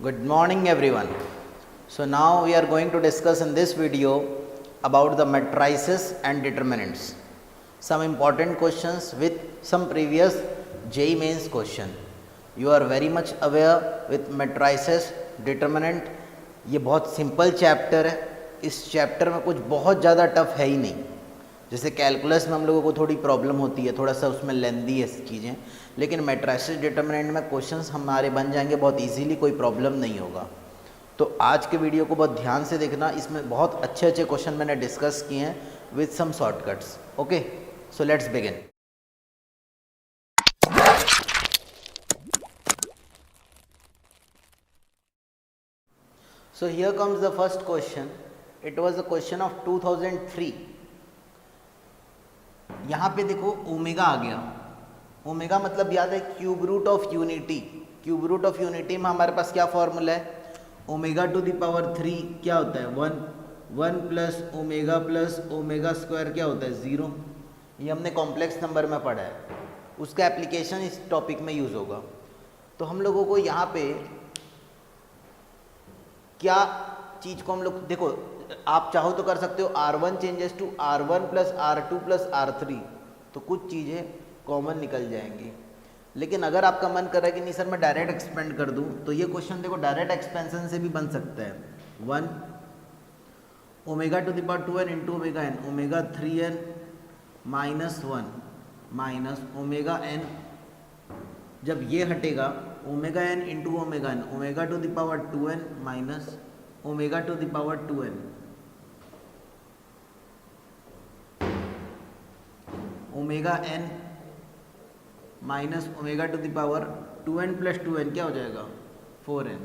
Good morning everyone. So now we are going to discuss in this video about the matrices and determinants. Some important questions with some previous JEE mains question. You are very much aware with matrices, determinant. ये बहुत simple chapter है. इस chapter में कुछ बहुत ज़्यादा tough है ही नहीं. जैसे कैलकुलस में हम लोगों को थोड़ी प्रॉब्लम होती है, थोड़ा सा उसमें लेंदी है चीज़ें, लेकिन मैट्रिसेस डिटर्मिनेंट में क्वेश्चंस हमारे बन जाएंगे बहुत इजीली, कोई प्रॉब्लम नहीं होगा. तो आज के वीडियो को बहुत ध्यान से देखना, इसमें बहुत अच्छे अच्छे क्वेश्चन मैंने डिस्कस किए हैं with some shortcuts. Okay, so let's begin. So here comes the first question. It was a question of 2003. यहाँ पे देखो ओमेगा आ गया. ओमेगा मतलब याद है cube root of unity. Cube root of unity में हमारे पास क्या फॉर्मूला है? ओमेगा टू द पावर 3 क्या होता है? 1 प्लस ओमेगा स्क्वायर क्या होता है? 0. ये हमने कॉम्प्लेक्स नंबर में पढ़ा है, उसका एप्लीकेशन इस टॉपिक में यूज़ होगा. तो हम लोगों को यहाँ पे क्या चीज़ को हम लोग देखो, आप चाहो तो कर सकते हो R1 changes to R1 plus R2 plus R3, तो कुछ चीज़ें कॉमन निकल जाएंगी. लेकिन अगर आपका मन कर रहा है कि नहीं सर मैं डायरेक्ट एक्सपेंड कर दूं, तो ये क्वेश्चन देखो डायरेक्ट एक्सपेंशन से भी बन सकता है. 1 omega to the power 2n into omega n, omega 3n minus 1 minus omega n. जब ये हटेगा omega n into omega n, omega to the power 2n minus omega to the power 2n, omega n minus omega to the power 2n plus 2n क्या हो जाएगा? 4n.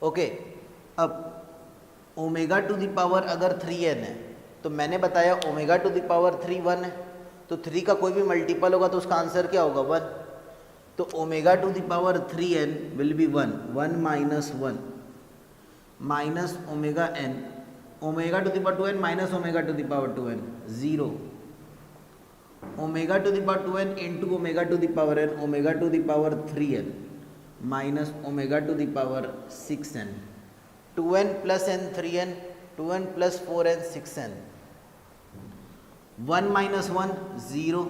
Okay, अब omega to the power अगर 3n है, तो मैंने बताया omega to the power 3 1 है, तो 3 का कोई भी मल्टीपल होगा तो उसका आंसर क्या होगा? 1. तो omega to the power 3n will be 1 minus 1 minus omega n, omega to the power 2n minus omega to the power 2n 0, omega to the power 2n into omega to the power n, omega to the power 3n minus omega to the power 6n, 2n plus n 3n, 2n plus 4n 6n, 1 minus 1 0,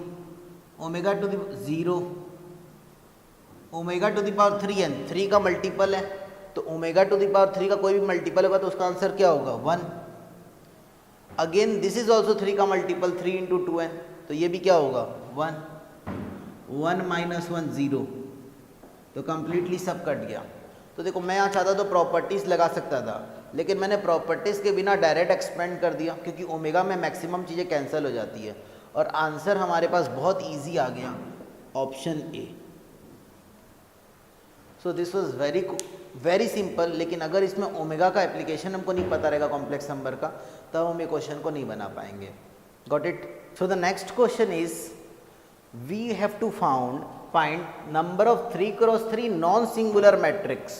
omega to the 0, omega to the power 3n 3 का multiple है, तो omega to the power 3 का कोई भी multiple होगा तो उसका answer क्या होगा? 1. अगेन दिस इज ऑल्सो 3 का मल्टीपल, 3 इंटू 2n, तो ये भी क्या होगा? 1 माइनस 1 0. तो कंप्लीटली सब कट गया. तो देखो मैं यहाँ चाहता तो प्रॉपर्टीज़ लगा सकता था, लेकिन मैंने प्रॉपर्टीज़ के बिना डायरेक्ट एक्सपेंड कर दिया, क्योंकि ओमेगा में मैक्सिमम चीज़ें कैंसिल हो जाती है और आंसर हमारे पास बहुत ईजी आ गया, option A. So this was very simple. लेकिन अगर इसमें ओमेगा का एप्लीकेशन हमको नहीं पता रहेगा कॉम्प्लेक्स नंबर का, तब हम ये क्वेश्चन को नहीं बना पाएंगे. Got it? So the next question is we have to find number of 3 cross 3 non singular matrix.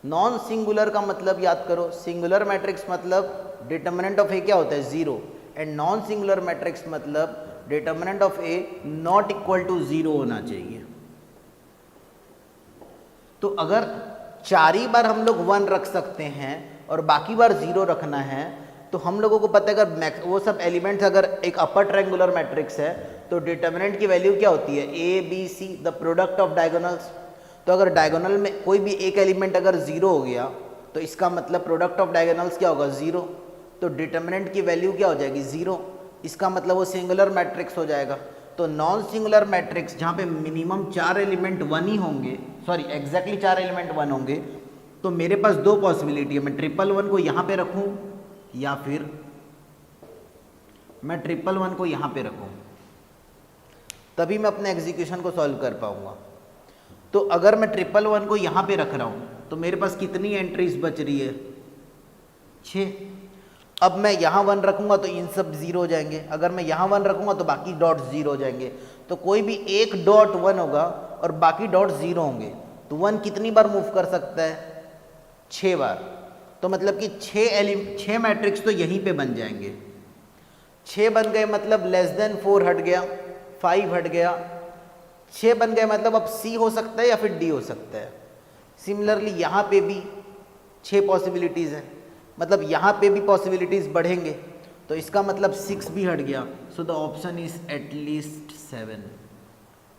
Non singular का मतलब याद करो, सिंगुलर मैट्रिक्स मतलब डिटर्मिनेंट ऑफ ए क्या होता है? 0, एंड नॉन सिंगुलर मैट्रिक्स मतलब determinant of A not equal to 0 होना चाहिए. तो अगर 4 ही बार हम लोग 1 रख सकते हैं और बाकी बार 0 रखना है, तो हम लोगों को पता है अगर वो सब एलिमेंट्स अगर एक अपर ट्रायंगुलर मैट्रिक्स है, तो डिटर्मिनेंट की वैल्यू क्या होती है? A B C the product of diagonals. तो अगर डायगोनल में कोई भी एक एलिमेंट अगर 0 हो गया, तो इसका मतलब प्रोडक्ट ऑफ डायगोनल्स क्या होगा? 0. तो डिटर्मिनेंट की वैल्यू क्या हो जाएगी? 0. इसका मतलब वो सिंगुलर मैट्रिक्स हो जाएगा. तो नॉन सिंगुलर मैट्रिक्स जहाँ पे मिनिमम 4 एलिमेंट 1 ही होंगे, सॉरी एग्जैक्टली 4 एलिमेंट 1 होंगे, तो मेरे पास 2 पॉसिबिलिटी है. मैं 111 को यहाँ पे रखूँ या फिर मैं 111 को यहाँ पे रखूँ, तभी मैं अपने एग्जीक्यूशन को सॉल्व कर पाऊँगा. तो अगर मैं 111 को यहाँ पे रख रहा हूँ, तो मेरे पास कितनी एंट्रीज बच रही है? 6. अब मैं यहाँ 1 रखूँगा तो इन सब 0 हो जाएंगे, अगर मैं यहाँ 1 रखूँगा तो बाकी डॉट 0 हो जाएंगे. तो कोई भी एक डॉट 1 होगा और बाकी डॉट 0 होंगे, तो 1 कितनी बार मूव कर सकता है? 6 बार. तो मतलब कि 6 मैट्रिक्स तो यहीं पे बन जाएंगे. 6 बन गए मतलब लेस देन 4 हट गया, 5 हट गया, 6 बन गए मतलब अब सी हो सकता है या फिर डी हो सकता है. सिमिलरली यहाँ पे भी 6 पॉसिबिलिटीज़ हैं, मतलब यहाँ पे भी पॉसिबिलिटीज़ बढ़ेंगे, तो इसका मतलब 6 भी हट गया। So the option is at least 7।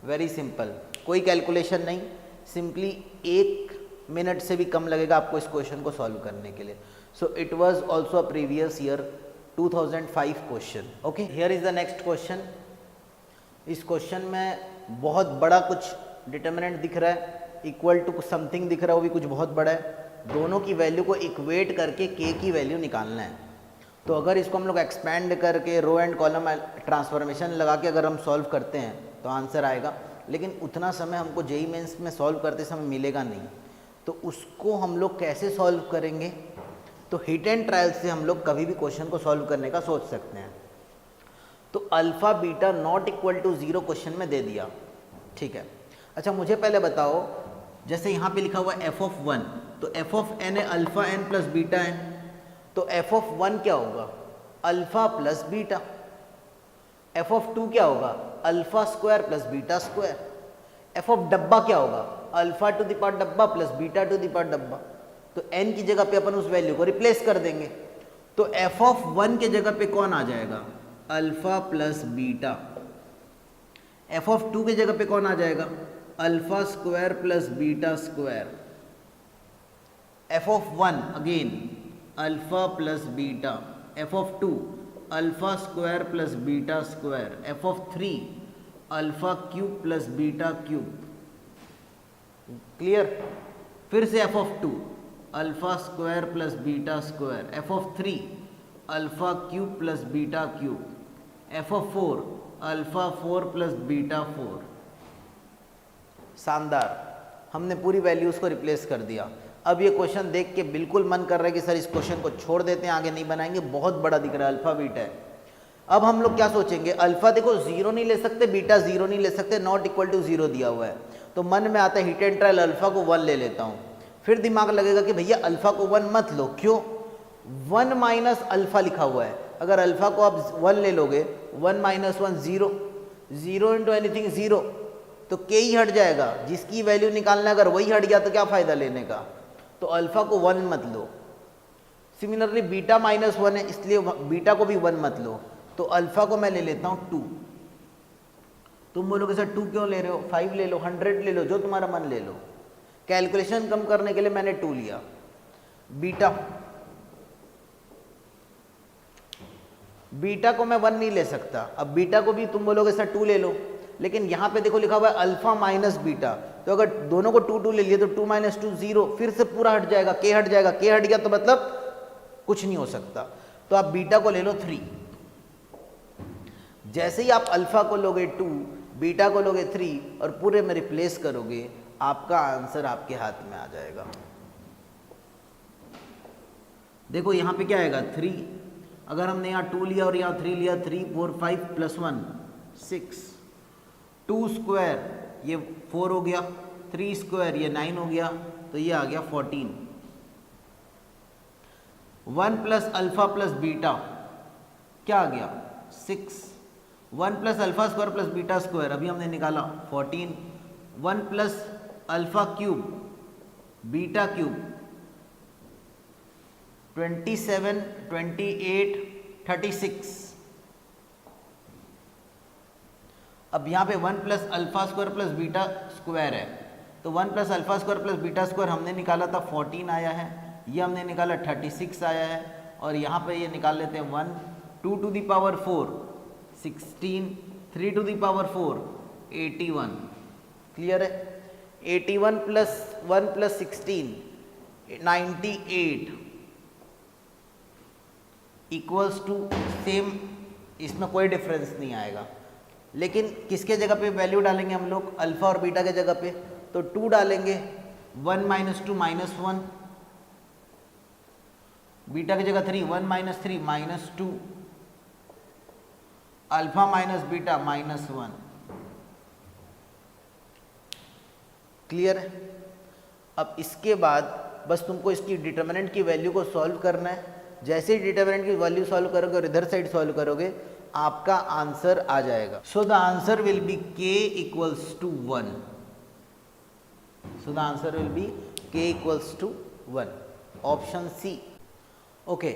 Very simple, कोई कैलकुलेशन नहीं, सिंपली 1 मिनट से भी कम लगेगा आपको इस क्वेश्चन को सॉल्व करने के लिए। So it was also a previous year 2005 question. Okay, here is the next question. इस क्वेश्चन में बहुत बड़ा कुछ डिटर्मिनेंट दिख रहा है, इक्वल टू समथिंग दिख रहा है, वो भी कुछ बहुत बड़ा है। दोनों की वैल्यू को इक्वेट करके k की वैल्यू निकालना है। तो अगर इसको हम लोग एक्सपैंड करके रो एंड कॉलम ट्रांसफॉर्मेशन लगा के अगर हम सॉल्व करते हैं तो आंसर आएगा, लेकिन उतना समय हमको जेईई मेंस में सॉल्व करते समय मिलेगा नहीं। तो उसको हम लोग कैसे सॉल्व करेंगे? तो हिट एंड ट्रायल से हम लोग कभी भी क्वेश्चन को सॉल्व करने का सोच सकते हैं। तो alpha beta not equal to 0 question में दे दिया, ठीक है। अच्छा मुझे पहले बताओ, जैसे यहाँ पे लिखा हुआ है f ऑफ 1, तो f ऑफ n है alpha n plus beta n, तो f ऑफ 1 क्या होगा? Alpha plus beta. f of 2 क्या होगा? Alpha square plus beta square. f of डब्बा क्या होगा? अल्फ़ा टू द पावर डब्बा plus beta two the power डब्बा। तो n की जगह पे अपन उस वैल्यू को रिप्लेस कर देंगे, तो f ऑफ 1 के जगह पे कौन आ जाएगा? Alpha plus beta. f of 2 के जगह पे कौन आ जाएगा? Alpha square plus beta square. f of 1 again alpha plus beta. f of 2 alpha square plus beta square. f of 3 alpha cube plus beta cube. Clear? फिर से f of 2 alpha square plus beta square. f of 3 alpha cube plus beta cube. f of 4 alpha 4 plus beta 4। शानदार, हमने पूरी values को replace कर दिया। अब ये क्वेश्चन देख के बिल्कुल मन कर रहा है कि सर इस क्वेश्चन को छोड़ देते हैं, आगे नहीं बनाएंगे, बहुत बड़ा दिख रहा है, अल्फ़ा बीटा है। अब हम लोग क्या सोचेंगे? अल्फ़ा देखो 0 नहीं ले सकते, बीटा 0 नहीं ले सकते, नॉट इक्वल टू 0 दिया हुआ है, तो मन में आता है हिट एंड ट्रायल अल्फ़ा को 1 ले लेता हूँ। फिर दिमाग लगेगा कि भैया अल्फ़ा को 1 मत लो, क्यों? 1 माइनस अल्फ़ा लिखा हुआ है, अगर अल्फ़ा को आप 1 ले लोगे, 1 माइनस 1 0, 0 इंटू एनीथिंग 0, तो k ही हट जाएगा, जिसकी वैल्यू निकालना है, अगर वही हट गया तो क्या फ़ायदा लेने का? तो अल्फ़ा को 1 मत लो। सिमिलरली बीटा माइनस 1 है, इसलिए बीटा को भी 1 मत लो, तो अल्फ़ा को मैं ले लेता हूँ 2। तुम बोलोगे सर 2 क्यों ले रहे हो? 5 ले लो, 100 ले लो, जो तुम्हारा मन ले लो। कैलकुलेशन कम करने के लिए मैंने 2 लिया। बीटा को मैं 1 नहीं ले सकता, अब बीटा को भी तुम बोलोगे सर 2 ले लो, लेकिन यहाँ पे देखो लिखा हुआ है अल्फ़ा माइनस बीटा, तो अगर दोनों को 2 ले लिए तो 2 माइनस 2 0, फिर से पूरा हट जाएगा, k हट जाएगा, k हट गया तो मतलब कुछ नहीं हो सकता, तो आप बीटा को ले लो 3। जैसे ही आप अल्फ़ा को लोगे 2, बीटा को लोगे 3 और पूरे में रिप्लेस करोगे, आपका आंसर आपके हाथ में आ जाएगा। देखो यहाँ पे क्या आएगा? 3, अगर हमने यहाँ 2 लिया और यहाँ 3 लिया, 3 4 5 प्लस 1 6, 2 स्क्वायर ये 4 हो गया, 3 स्क्वायर ये 9 हो गया, तो ये आ गया 14। 1 प्लस अल्फ़ा प्लस बीटा क्या आ गया? 6। 1 plus alpha square plus beta square अभी हमने निकाला 14। 1 plus alpha cube beta cube 27, 28, 36। अब यहाँ पे 1 plus alpha square plus beta square है, तो 1 plus alpha square plus beta square हमने निकाला था 14 आया है, ये हमने निकाला 36 आया है, और यहाँ पे ये निकाल लेते हैं 1, 2 to the power 4 16, 3 to the power 4 81। Clear है? 81 प्लस 1 प्लस 16 98 इक्वल्स टू सेम, इसमें कोई डिफरेंस नहीं आएगा। लेकिन किसके जगह पे वैल्यू डालेंगे हम लोग? अल्फ़ा और बीटा के जगह पे, तो 2 डालेंगे, 1 माइनस 2 माइनस 1, बीटा की जगह 3, 1 minus 3 minus 2, alpha minus beta minus 1। Clear है? अब इसके बाद बस तुमको इसकी डिटर्मिनेंट की वैल्यू को सॉल्व करना है। जैसे ही डिटर्मिनेंट की वैल्यू सॉल्व करोगे और इधर साइड सॉल्व करोगे, आपका आंसर आ जाएगा। So the answer will be k equals to 1। So the answer will be k equals to 1, option C. Okay,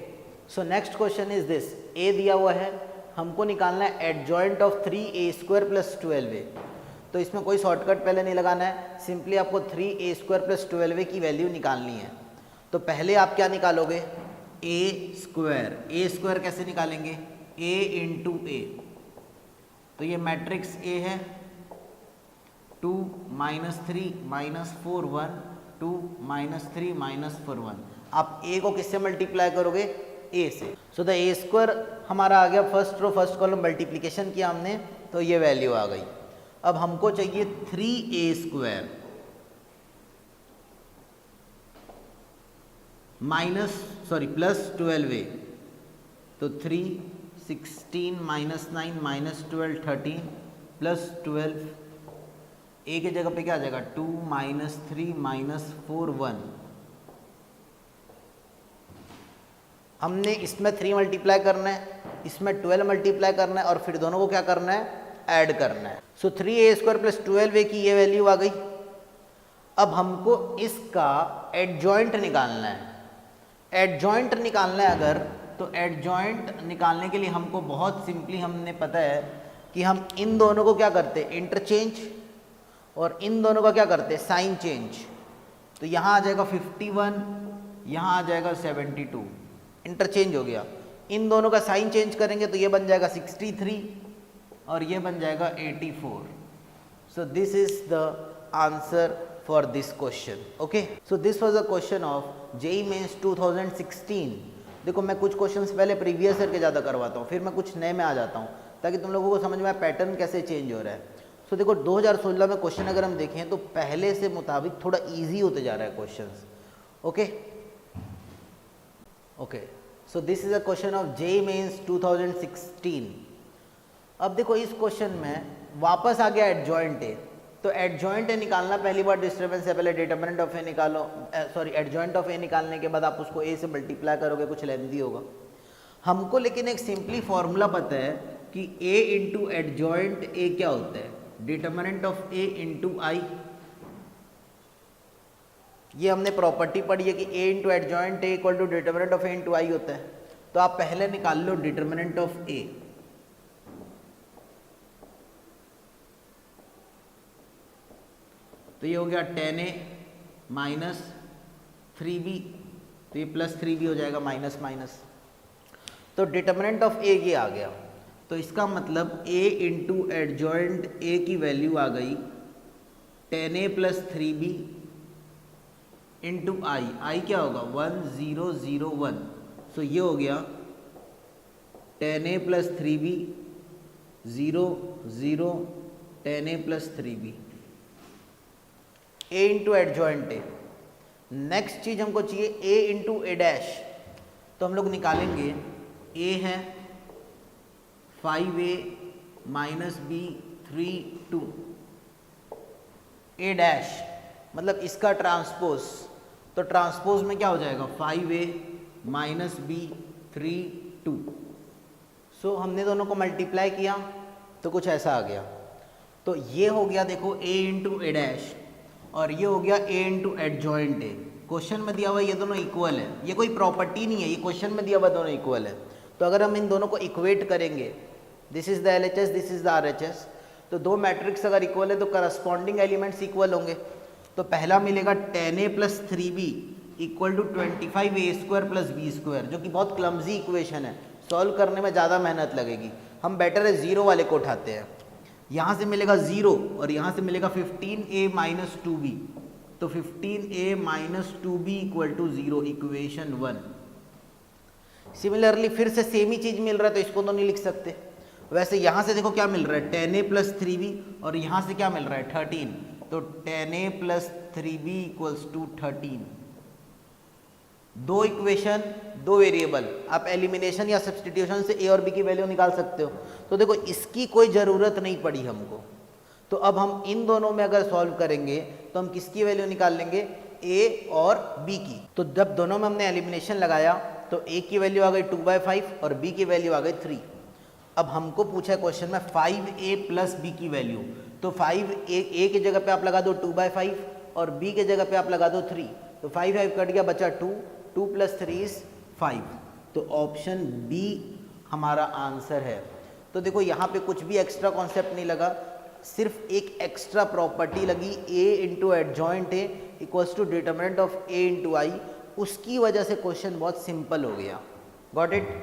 so next question is this, a दिया हुआ है, हमको निकालना है adjoint of 3a² plus 12a। तो इसमें कोई शॉर्टकट पहले नहीं लगाना है, सिंपली आपको 3a² प्लस 12a की वैल्यू निकालनी है। तो पहले आप क्या निकालोगे, a² कैसे निकालेंगे, a इंटू a, तो ये मैट्रिक्स a है, 2 -3 -4 1, 2 -3 -4 1। आप a को किससे मल्टीप्लाई करोगे, a से। सो द a² हमारा आ गया, first row first column multiplication किया हमने, तो ये वैल्यू आ गई। अब हमको चाहिए 3a² प्लस 12a, तो 3 16 -9 -12 13 प्लस 12, a की जगह पे क्या आ जाएगा, 2 -3 -4 1। हमने इसमें 3 मल्टीप्लाई करना है, इसमें 12 मल्टीप्लाई करना है, और फिर दोनों को क्या करना है, ऐड करना है। सो 3a² प्लस 12a की ये वैल्यू आ गई। अब हमको इसका एडजॉइंट निकालना है। एडजॉइंट निकालना है अगर, तो एडजॉइंट निकालने के लिए हमको बहुत सिंपली हमने पता है कि हम इन दोनों को क्या करते हैं, इंटरचेंज, और इन दोनों का क्या करते हैं, साइन चेंज। तो यहाँ आ जाएगा 51, यहाँ आ जाएगा 72, इंटरचेंज हो गया। इन दोनों का साइन चेंज करेंगे तो ये बन जाएगा 63 और ये बन जाएगा 84। So this is the answer for this question. Okay, so this was a question of JEE Mains 2016। देखो मैं कुछ क्वेश्चंस पहले प्रीवियस ईयर के ज़्यादा करवाता हूँ, फिर मैं कुछ नए में आ जाता हूँ ताकि तुम लोगों को समझ में आए पैटर्न कैसे चेंज हो रहा है। सो देखो 2016 में क्वेश्चन अगर हम देखें तो पहले से मुताबिक थोड़ा ईजी होते जा रहा है questions. Okay okay, so this is a question of JEE Mains 2016। अब देखो इस क्वेश्चन में वापस आ गया एडजॉइंट ए, तो एडजॉइंट ए निकालना पहली बार डिस्टर्बेंस है, पहले डिटरमिनेंट ऑफ ए निकालो, सॉरी एडजॉइंट ऑफ ए निकालने के बाद आप उसको ए से मल्टीप्लाई करोगे, कुछ लेंथी होगा हमको। लेकिन एक सिंपली फॉर्मूला पता है कि ए इंटू एडजॉइंट ए क्या होता है, determinant of A into I. ये हमने प्रॉपर्टी पढ़ी है कि A into adjoint A equal to determinant of A into I होता है। तो आप पहले निकाल लो डिटरमिनेंट ऑफ ए। तो ये हो गया 10a माइनस 3b, तो ये प्लस 3b हो जाएगा, माइनस माइनस, तो डिटरमिनेंट ऑफ ए ये आ गया। तो इसका मतलब a इंटू एडजॉइंट ए की वैल्यू आ गई 10a प्लस 3b इंटू आई। आई क्या होगा, 1001। सो ये हो गया 10a plus 3b 0 0 10a plus 3b, a into adjoint A. Next चीज हमको चाहिए a इंटू ए डैश, तो हम लोग निकालेंगे a है 5a minus b 3 2, a dash मतलब इसका ट्रांसपोज, तो ट्रांसपोज में क्या हो जाएगा 5a माइनस b 3 2। सो हमने दोनों को मल्टीप्लाई किया तो कुछ ऐसा आ गया। तो ये हो गया देखो a इंटू ए डैश, और ये हो गया a into adjoint A. Question में दिया हुआ ये दोनों इक्वल है, ये कोई प्रॉपर्टी नहीं है, ये क्वेश्चन में दिया हुआ दोनों इक्वल है। तो अगर हम इन दोनों को इक्वेट करेंगे, this is the LHS, this is the RHS, तो दो मैट्रिक्स अगर इक्वल है तो करस्पॉन्डिंग एलिमेंट्स इक्वल होंगे। तो पहला मिलेगा 10a plus 3b equal to 25a² plus b², जो कि बहुत क्लमजी इक्वेशन है, सॉल्व करने में ज़्यादा मेहनत लगेगी। हम बेटर है जीरो वाले को उठाते हैं। यहाँ से मिलेगा 0 और यहाँ से मिलेगा 15a माइनस 2b, तो 15a minus 2b equal to 0, equation 1। Similarly फिर से सेम ही चीज़ मिल रहा है तो इसको तो नहीं लिख सकते। वैसे यहाँ से देखो क्या मिल रहा है 10a प्लस 3b, और यहाँ से क्या मिल रहा है 13, तो 10a plus 3b equals to 13। दो इक्वेशन दो वेरिएबल, आप एलिमिनेशन या सब्स्टिट्यूशन से a और b की वैल्यू निकाल सकते हो। तो देखो इसकी कोई ज़रूरत नहीं पड़ी हमको, तो अब हम इन दोनों में अगर सॉल्व करेंगे तो हम किसकी वैल्यू निकाल लेंगे, a और b की। तो जब दोनों में हमने एलिमिनेशन लगाया तो a की वैल्यू आ गई 2/5 और b की वैल्यू आ गई 3। अब हमको पूछा है क्वेश्चन में 5a प्लस b की वैल्यू, तो 5a की जगह पे आप लगा दो 2/5 और b की जगह पे आप लगा दो 3, तो 5 5 कट गया, बचा 2, 2 + 3 इज 5। तो ऑप्शन बी हमारा आंसर है। तो देखो यहाँ पे कुछ भी एक्स्ट्रा कॉन्सेप्ट नहीं लगा, सिर्फ एक एक्स्ट्रा प्रॉपर्टी लगी, a into adjoint A equals to determinant of a into I, उसकी वजह से क्वेश्चन बहुत सिंपल हो गया। Got it?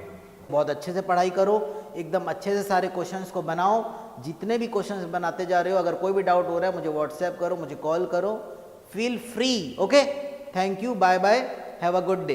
बहुत अच्छे से पढ़ाई करो, एकदम अच्छे से सारे क्वेश्चंस को बनाओ। जितने भी क्वेश्चंस बनाते जा रहे हो, अगर कोई भी डाउट हो रहा है मुझे व्हाट्सएप करो, मुझे कॉल करो, feel free. Okay, thank you, bye bye, have a good day.